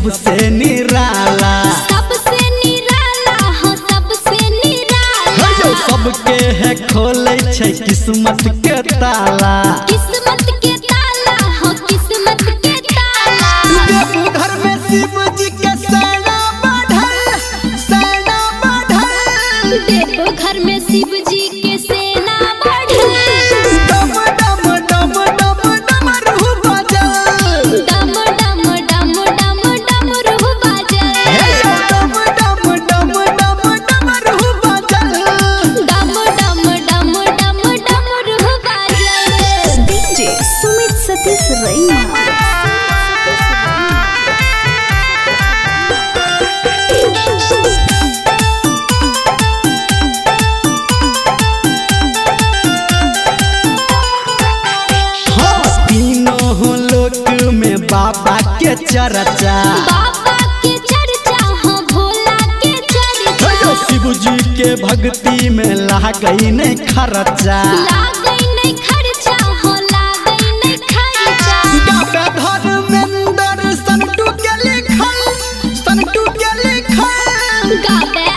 सबसे निराला, सबसे निराला हो सबसे निराला। सबके है खोले छे किस्मत के ताला, किस्मत के ताला हो किस्मत के ताला। देवघर में शिव जी के सेना बढ़ल, सेना बढ़ल। देवघर में शिव जी के सेना बढ़ल। डम डम डम डम डमरू बजल, डम डम डम डम डमरू बजल। डम डम डम डम डमरू बजल। डम डम डम डम डमरू बजल। डीजे सुमित सतीश रैना। बाबा के चर्चा, बाबा के चर्चा हो भोला के चर्चा। शिव जी के भक्ति में लागई नहीं खर्चा, लागई नहीं खर्चा हो लागई नहीं खर्चा। गावे धर्मेंद्र संतू के लिखल, संतू के लिखल। गावे